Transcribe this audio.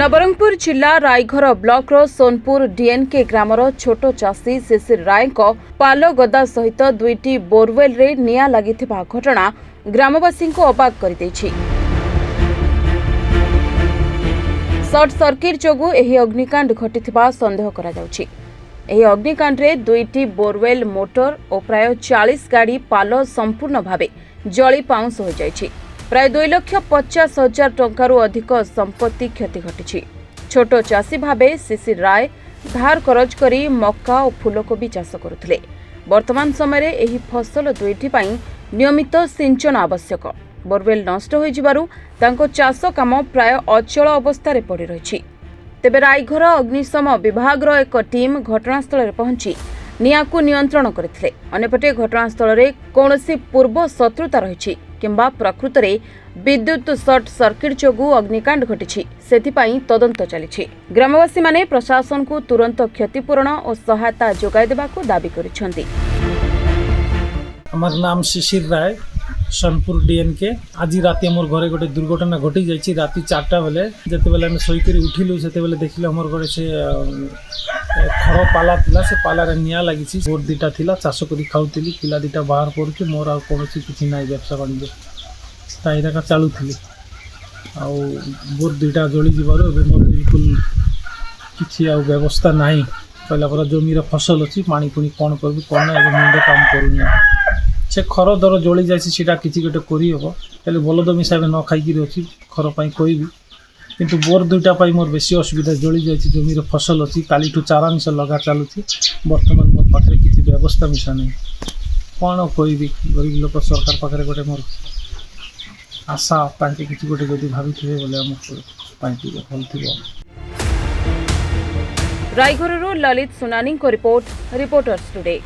नवरंगपुर जिला रायघर block Sonpur DNK grammar छोट चाषी शिशिर राय पाल गदा सहित दुईटी बोरवेल रे निया लागिथिबा घटना ग्रामवासी को अबाक कर सर्ट सर्किट जोगु एही अग्निकांड घटिथिबा संदेह करा जाउछि। एही अग्निकांड रे दुईटी बोरवेल मोटर और प्राय 40 गाड़ी पाल संपूर्ण भावे जली पाउंस हो जाइछि। प्राय 2,50,000 टंकारु अधिक संपत्ति क्षति घटी। छोट चाषी भावे शिशिर राय धार करज करी मक्का और फूलकोबी चाष करुथिले। वर्तमान समय एही फसल दुईटी पई नियमित सिंचन आवश्यक। बोरवेल नष्ट हो जिबारु तांको चाष काम प्राय अचल अवस्था पड़ी रही। तेबे रायघर अग्निशम विभाग एक टीम घटनास्थल पहुंची नियाकु नियंत्रण करथिले। अन्यपटे घटनास्थल रे कोनोसी पूर्व शत्रुता रही किंबा प्रकृत रे विद्युत सर्ट सर्किट जोगु अग्निकांड घटी सेथिपाई तदंत चली। ग्रामवासी माने प्रशासन को तुरंत क्षतिपूरण और सहायता जोगाई देबाकु दाबी करिसेंती। हमार नाम शिशिर राय सोनपुर डीएनके। आज राति मोर घरे गोटे दुर्घटना घटी जाइए। राति 4टा बेले जिते बेले आम शोक उठिलु से देखिलु हमर घरे से खर पाला थिला। से पालार निया लगी बोर दुटा थिला चाष करी खाऊली। पिला दुटा बाहर पड़ुची मोर आ कौन किसी ना व्यवसा वाणिज्य ताइरा चलुली। बोर दुटा जली जबार मोर बिल्कुल किसी आ व्यवस्था नहीं। कहला पर जमीर फसल अच्छी पानी पुणी कौन कर कौन मुंड काम करूनी से खर दर जली जाए किसी गोटे कर बलद मिसाब न खाई अच्छी खर पाई कहबी किंतु बोर दुटा मोर बेसी असुविधा जली जाए। जमीर फसल अच्छी काली चारा मिसा लगा चलुची। बर्तमान मोर पाखे किसी व्यवस्था मिसा नहीं कौन कहबी। गरीब लोक सरकार पाखे गोटे मोर आशा तांके किसी गोटे जदि भाभी बोले भल थी। रायघर ललित सुनानी को रिपोर्टर्स टुडे।